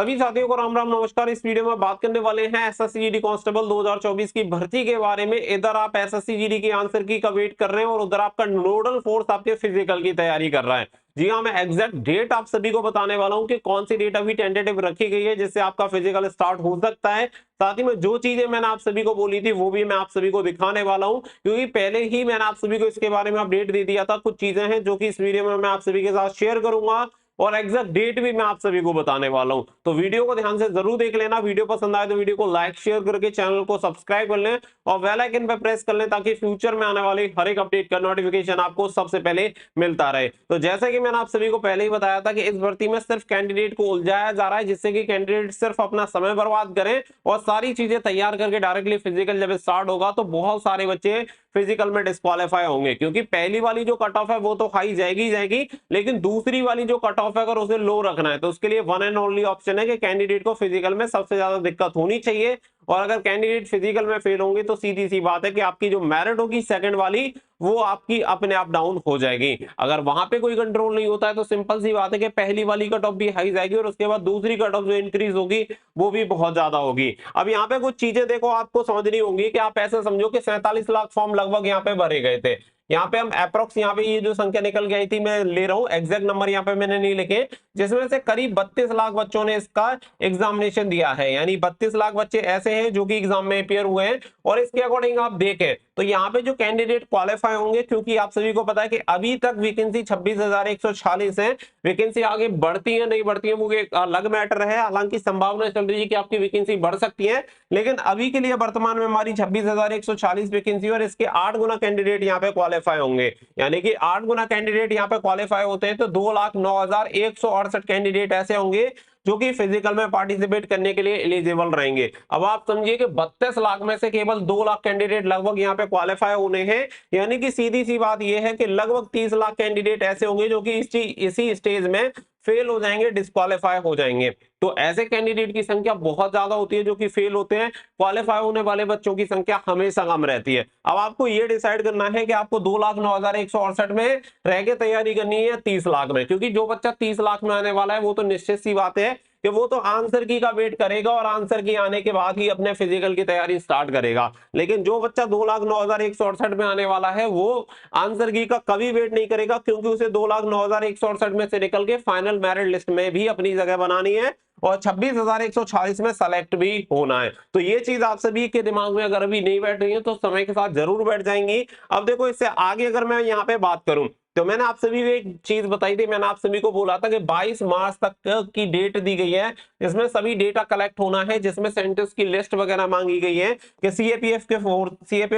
सभी साथियों को राम राम नमस्कार। इस वीडियो में बात करने वाले हैं एसएससी जीडी कांस्टेबल 2024 की भर्ती के बारे में। इधर आप एसएससी जीडी की आंसर की का वेट कर रहे हैं और उधर आपका नोडल फोर्स आपके फिजिकल की तैयारी कर रहा है। जी हाँ, मैं एग्जैक्ट डेट आप सभी को बताने वाला हूं कि कौन सी डेट अभी टेंटेटिव रखी गई है जिससे आपका फिजिकल स्टार्ट हो सकता है। साथ ही में जो चीजें मैंने आप सभी को बोली थी वो भी मैं आप सभी को दिखाने वाला हूं, क्योंकि पहले ही मैंने आप सभी को इसके बारे में अपडेट दे दिया था। कुछ चीजें हैं जो कि इस वीडियो में मैं आप सभी के साथ शेयर करूंगा और एग्जैक्ट डेट भी मैं आप सभी को बताने वाला हूं। तो वीडियो को ध्यान से जरूर देख लेना। वीडियो पसंद आए तो वीडियो को लाइक शेयर करके चैनल को सब्सक्राइब कर लें और बेल आइकन पर प्रेस कर लें ताकि फ्यूचर में आने वाली हर एक अपडेट का नोटिफिकेशन आपको सबसे पहले मिलता रहे। तो जैसा कि मैंने आप सभी को पहले ही बताया था कि इस भर्ती में सिर्फ कैंडिडेट को उलझाया जा रहा है, जिससे कि कैंडिडेट सिर्फ अपना समय बर्बाद करें और सारी चीजें तैयार करके डायरेक्टली फिजिकल जब स्टार्ट होगा तो बहुत सारे बच्चे फिजिकल में डिस्क्वालीफाई होंगे। क्योंकि पहली वाली जो कट ऑफ है वो तो हाई जाएगी जाएगी, लेकिन दूसरी वाली जो कट ऑफ है अगर उसे लो रखना है तो उसके लिए वन एंड ओनली ऑप्शन है कि कैंडिडेट को फिजिकल में सबसे ज्यादा दिक्कत होनी चाहिए। और अगर कैंडिडेट फिजिकल में फेल होंगे तो सीधी सी बात है कि आपकी जो मेरिट होगी सेकंड वाली वो आपकी अपने आप डाउन हो जाएगी। अगर वहां पे कोई कंट्रोल नहीं होता है तो सिंपल सी बात है कि पहली वाली कट ऑफ भी हाई जाएगी और उसके बाद दूसरी कट ऑफ जो इंक्रीज होगी वो भी बहुत ज्यादा होगी। अब यहाँ पे कुछ चीजें देखो आपको समझनी होंगी कि आप ऐसे समझो कि 47 लाख फॉर्म लगभग यहाँ पे भरे गए थे। यहाँ पे हम अप्रोक्स यहाँ पे ये जो संख्या निकल गई थी मैं ले रहा हूँ, एग्जैक्ट नंबर यहाँ पे मैंने नहीं लिखे, जिसमें से करीब 32 लाख बच्चों ने इसका एग्जामिनेशन दिया है। यानी 32 लाख बच्चे ऐसे हैं जो कि एग्जाम में अपियर हुए हैं। और इसके अकॉर्डिंग आप देखें तो यहाँ पे जो कैंडिडेट क्वालिफाई होंगे, क्योंकि आप सभी को पता है कि अभी तक वैकेंसी 26,146 है। वैकेंसी आगे बढ़ती है नहीं बढ़ती है वो एक अलग मैटर है। हालांकि संभावना चल रही है कि आपकी वैकेंसी बढ़ सकती है, लेकिन अभी के लिए वर्तमान में हमारी 26,146 वैकेंसी और इसके 8 गुना कैंडिडेट यहाँ पे क्वालिफाई होंगे। यानी कि 8 गुना कैंडिडेट यहाँ पे क्वालिफाई होते हैं तो 2,09,168 कैंडिडेट ऐसे होंगे जो कि फिजिकल में पार्टिसिपेट करने के लिए एलिजिबल रहेंगे। अब आप समझिए कि 32 लाख में से केवल 2 लाख कैंडिडेट लगभग यहाँ पे क्वालिफाई होने हैं। यानी कि सीधी सी बात यह है कि लगभग 30 लाख कैंडिडेट ऐसे होंगे जो कि इसी स्टेज में फेल हो जाएंगे, डिस्क्वालीफाई हो जाएंगे। तो ऐसे कैंडिडेट की संख्या बहुत ज्यादा होती है जो कि फेल होते हैं। क्वालिफाई होने वाले बच्चों की संख्या हमेशा कम रहती है। अब आपको यह डिसाइड करना है कि आपको 2,09,168 में रह के तैयारी करनी है या 30 लाख में, क्योंकि जो बच्चा 30 लाख में आने वाला है वो तो निश्चित सी बात है कि वो तो आंसर की का वेट करेगा और आंसर की आने के बाद ही अपने फिजिकल की तैयारी स्टार्ट करेगा। लेकिन जो बच्चा 2,09,168 में आने वाला है वो आंसर की का कभी वेट नहीं करेगा, क्योंकि उसे 2,09,168 में से निकल के फाइनल मेरिट लिस्ट में भी अपनी जगह बनानी है और 26,146 में सेलेक्ट भी होना है। तो ये चीज आप सभी के दिमाग में अगर अभी नहीं बैठ रही है तो समय के साथ जरूर बैठ जाएंगी। अब देखो इससे आगे अगर मैं यहाँ पे बात करूं तो मैंने आप सभी को एक चीज बताई थी, मैंने आप सभी को बोला था कि 22 मार्च तक की डेट दी गई है जिसमें सभी डेटा कलेक्ट होना है, जिसमें सेंटर्स की लिस्ट वगैरह मांगी गई है कि सीएपीएफ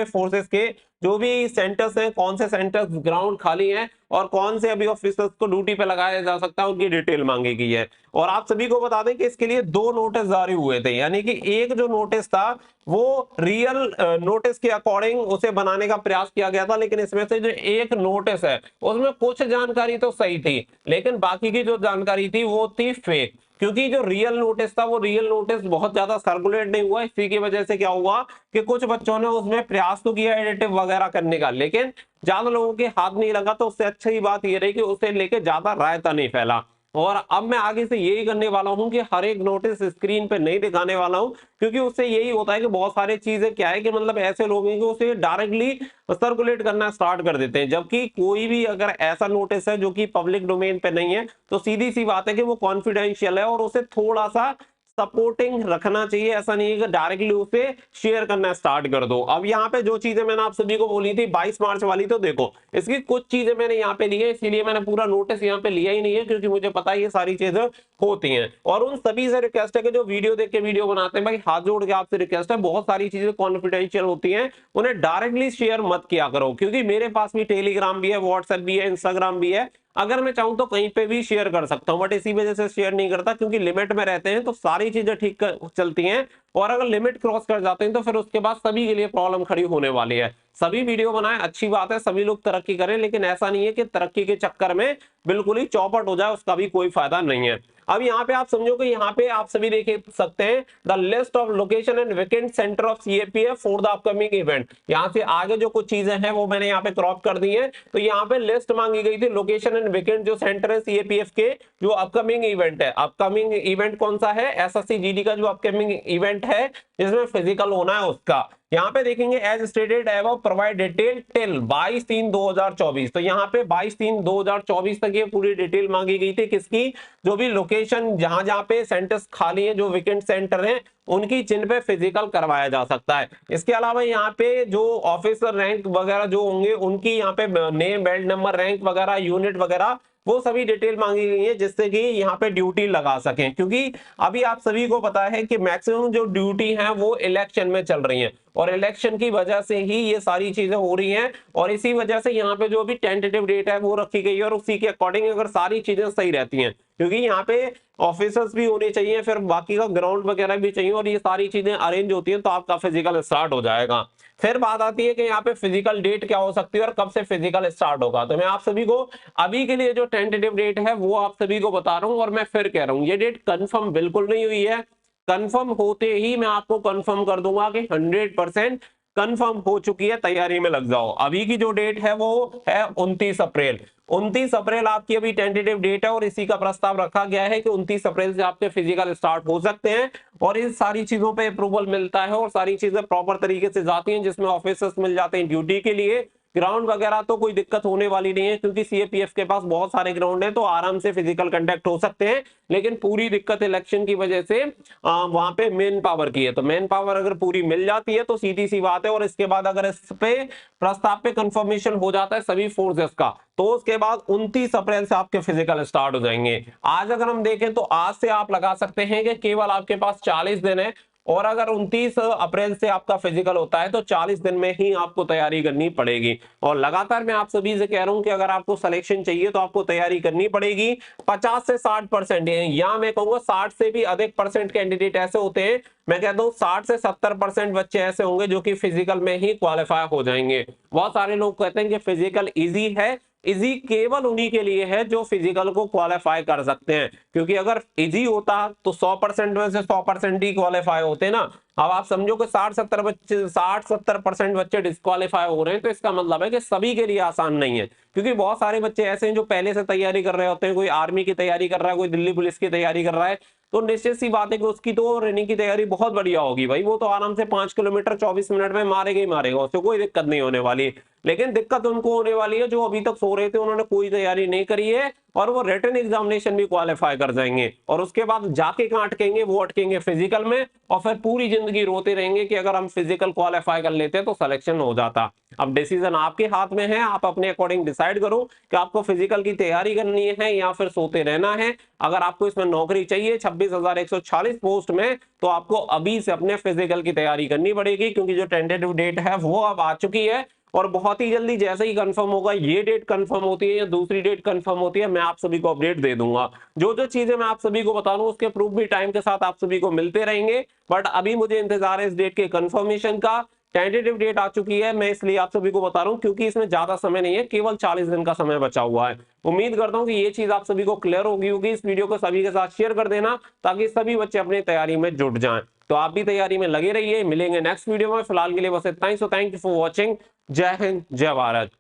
फोर्सेस के जो भी सेंटर्स हैं, कौन से सेंटर्स ग्राउंड खाली हैं और कौन से अभी ऑफिसर्स को ड्यूटी पे लगाया जा सकता है, उनकी डिटेल मांगी गई है। और आप सभी को बता दें कि इसके लिए 2 नोटिस जारी हुए थे। यानी कि एक जो नोटिस था वो रियल नोटिस के अकॉर्डिंग उसे बनाने का प्रयास किया गया था, लेकिन इसमें से जो एक नोटिस है उसमें कुछ जानकारी तो सही थी लेकिन बाकी की जो जानकारी थी वो थी फेक। क्योंकि जो रियल नोटिस था वो रियल नोटिस बहुत ज्यादा सर्कुलेट नहीं हुआ। इसी की वजह से क्या हुआ कि कुछ बच्चों ने उसमें प्रयास तो किया एडिटिव वगैरह करने का, लेकिन ज्यादा लोगों के हाथ नहीं लगा। तो उससे अच्छी बात यह रही कि उसे लेके ज्यादा रायता नहीं फैला। और अब मैं आगे से यही करने वाला हूं कि हर एक नोटिस स्क्रीन पे नहीं दिखाने वाला हूं, क्योंकि उससे यही होता है कि बहुत सारी चीजें क्या है कि मतलब ऐसे लोग हैं कि उसे डायरेक्टली सर्कुलेट करना स्टार्ट कर देते हैं। जबकि कोई भी अगर ऐसा नोटिस है जो कि पब्लिक डोमेन पे नहीं है तो सीधी सी बात है कि वो कॉन्फिडेंशियल है और उसे थोड़ा सा सपोर्टिंग रखना चाहिए। ऐसा नहीं है कि डायरेक्टली उसे शेयर करना स्टार्ट कर दो। अब यहाँ पे जो चीजें मैंने आप सभी को बोली थी 22 मार्च वाली, तो देखो इसकी कुछ चीजें मैंने यहाँ पे ली है, इसीलिए मैंने पूरा नोटिस यहाँ पे लिया ही नहीं है, क्योंकि मुझे पता है ये सारी चीजें होती हैं। और उन सभी से रिक्वेस्ट है कि जो वीडियो देख के वीडियो बनाते हैं, भाई हाथ जोड़ के आपसे रिक्वेस्ट है, बहुत सारी चीजें कॉन्फिडेंशियल होती हैं, उन्हें डायरेक्टली शेयर मत किया करो। क्योंकि मेरे पास भी टेलीग्राम भी है, व्हाट्सएप भी है, इंस्टाग्राम भी है, अगर मैं चाहूं तो कहीं पे भी शेयर कर सकता हूं, बट इसी वजह से शेयर नहीं करता क्योंकि लिमिट में रहते हैं तो सारी चीजें ठीक चलती हैं। और अगर लिमिट क्रॉस कर जाते हैं तो फिर उसके बाद सभी के लिए प्रॉब्लम खड़ी होने वाली है। सभी वीडियो बनाएं, अच्छी बात है, सभी लोग तरक्की करें, लेकिन ऐसा नहीं है कि तरक्की के चक्कर में बिल्कुल ही चौपट हो जाए, उसका भी कोई फायदा नहीं है। अब यहाँ पे आप समझो कि यहाँ पे आप सभी देख सकते हैं the list of location and vacant centre of CAPF for the upcoming event. यहाँ से आगे जो कुछ चीजें हैं वो मैंने यहाँ पे क्रॉप कर दी है। तो यहाँ पे लिस्ट मांगी गई थी लोकेशन एंड वैकेंट जो सेंटर है सीएपीएफ के जो अपकमिंग इवेंट है। अपकमिंग इवेंट कौन सा है? एसएससी जीडी का जो अपकमिंग इवेंट है जिसमें फिजिकल होना है उसका। यहाँ पे देखेंगे as stated above provide detail till 22/3/2024। तो यहाँ पे 22/3/2024 तक ये पूरी डिटेल मांगी गई थी किसकी? जो भी लोकेशन जहां जहां पे सेंटर्स खाली है, जो वेकेंट सेंटर हैं उनकी, जिन पे फिजिकल करवाया जा सकता है। इसके अलावा यहाँ पे जो ऑफिसर रैंक वगैरह जो होंगे उनकी यहाँ पे नेम, बेल्ट नंबर, रैंक वगैरह, यूनिट वगैरह, वो सभी डिटेल मांगी गई है जिससे कि यहाँ पे ड्यूटी लगा सकें। क्योंकि अभी आप सभी को पता है कि मैक्सिमम जो ड्यूटी है वो इलेक्शन में चल रही है और इलेक्शन की वजह से ही ये सारी चीजें हो रही हैं और इसी वजह से यहाँ पे जो भी टेंटेटिव डेट है वो रखी गई है और उसी के अकॉर्डिंग अगर सारी चीजें सही रहती हैं, क्योंकि यहाँ पे ऑफिसर्स भी होने चाहिए, फिर बाकी का ग्राउंड वगैरह भी चाहिए और ये सारी चीजें अरेंज होती हैं तो आपका फिजिकल स्टार्ट हो जाएगा। फिर बात आती है कि यहाँ पे फिजिकल डेट क्या हो सकती है और कब से फिजिकल स्टार्ट होगा। तो मैं आप सभी को अभी के लिए जो टेंटेटिव डेट है वो आप सभी को बता रहा हूँ और मैं फिर कह रहा हूँ ये डेट कंफर्म बिल्कुल नहीं हुई है। कंफर्म होते ही मैं आपको कंफर्म कर दूंगा कि 100% कंफर्म हो चुकी है, तैयारी में लग जाओ। अभी की जो डेट है वो है 29 अप्रैल। 29 अप्रैल आपकी अभी टेंटेटिव डेट है और इसी का प्रस्ताव रखा गया है कि 29 अप्रैल से आपके फिजिकल स्टार्ट हो सकते हैं और इन सारी चीजों पे अप्रूवल मिलता है और सारी चीजें प्रॉपर तरीके से जाती हैं, जिसमें ऑफिसर्स मिल जाते हैं ड्यूटी के लिए। ग्राउंड वगैरह तो कोई दिक्कत होने वाली नहीं है क्योंकि सीएपीएफ के पास बहुत सारे ग्राउंड हैं तो आराम से फिजिकल कंडक्ट हो सकते हैं। लेकिन पूरी दिक्कत इलेक्शन की वजह से वहां पे मेन पावर की है। तो मेन पावर अगर पूरी मिल जाती है तो सीधी सी बात है और इसके बाद अगर इस पे प्रस्ताव पे कंफर्मेशन हो जाता है सभी फोर्सेस का तो उसके बाद 29 अप्रैल से आपके फिजिकल स्टार्ट हो जाएंगे। आज अगर हम देखें तो आज से आप लगा सकते हैं कि केवल आपके पास 40 दिन है और अगर 29 अप्रैल से आपका फिजिकल होता है तो 40 दिन में ही आपको तैयारी करनी पड़ेगी। और लगातार मैं आप सभी से कह रहा हूं कि अगर आपको सिलेक्शन चाहिए तो आपको तैयारी करनी पड़ेगी 50 से 60%, या मैं कहूंगा 60 से भी अधिक परसेंट कैंडिडेट ऐसे होते हैं, मैं कहता हूं 60 से 70% बच्चे ऐसे होंगे जो कि फिजिकल में ही क्वालिफाई हो जाएंगे। बहुत सारे लोग कहते हैं कि फिजिकल इजी है, इजी केवल उन्हीं के लिए है जो फिजिकल को क्वालिफाई कर सकते हैं, क्योंकि अगर इजी होता तो 100% में से 100% ही क्वालिफाई होते ना। अब आप समझो कि 60-70% बच्चे डिस्क्वालीफाई हो रहे हैं तो इसका मतलब है कि सभी के लिए आसान नहीं है, क्योंकि बहुत सारे बच्चे ऐसे हैं जो पहले से तैयारी कर रहे होते हैं। कोई आर्मी की तैयारी कर रहा है, कोई दिल्ली पुलिस की तैयारी कर रहा है, तो निश्चित सी बात है कि उसकी तो रनिंग की तैयारी बहुत बढ़िया होगी भाई, वो तो आराम से 5 किलोमीटर 24 मिनट में मारेगा ही मारेगा, उससे कोई दिक्कत नहीं होने वाली। लेकिन दिक्कत उनको होने वाली है जो अभी तक सो रहे थे, उन्होंने कोई तैयारी नहीं करी है और वो रिटन एग्जामिनेशन भी क्वालिफाई कर जाएंगे और उसके बाद जाके कहां अटकेंगे? वो अटकेंगे फिजिकल में और फिर पूरी जिंदगी रोते रहेंगे कि अगर हम फिजिकल क्वालिफाई कर लेते तो सिलेक्शन हो जाता। अब डिसीजन आपके हाथ में है, आप अपने अकॉर्डिंग डिसाइड करो कि आपको फिजिकल की तैयारी करनी है या फिर सोते रहना है। अगर आपको इसमें नौकरी चाहिए 26,140 पोस्ट में तो आपको अभी से अपने फिजिकल की तैयारी करनी पड़ेगी, क्योंकि जो टेंटेटिव डेट है वो अब आ चुकी है और बहुत ही जल्दी जैसे ही कंफर्म होगा, ये डेट कंफर्म होती है या दूसरी डेट कंफर्म होती है, मैं आप सभी को अपडेट दे दूंगा। जो जो चीजें मैं आप सभी को बता रहा हूं उसके प्रूफ भी टाइम के साथ आप सभी को मिलते रहेंगे, बट अभी मुझे इंतजार है इस डेट के कंफर्मेशन का। टेंटेटिव डेट आ चुकी है, मैं इसलिए आप सभी को बता रहा हूं क्योंकि इसमें ज्यादा समय नहीं है, केवल 40 दिन का समय बचा हुआ है। उम्मीद करता हूं कि ये चीज आप सभी को क्लियर होगी। इस वीडियो को सभी के साथ शेयर कर देना ताकि सभी बच्चे अपनी तैयारी में जुट जाएं। तो आप भी तैयारी में लगे रहिए, मिलेंगे नेक्स्ट वीडियो में। फिलहाल के लिए बस इतना ही। So thank you for watching. जय हिंद, जय भारत।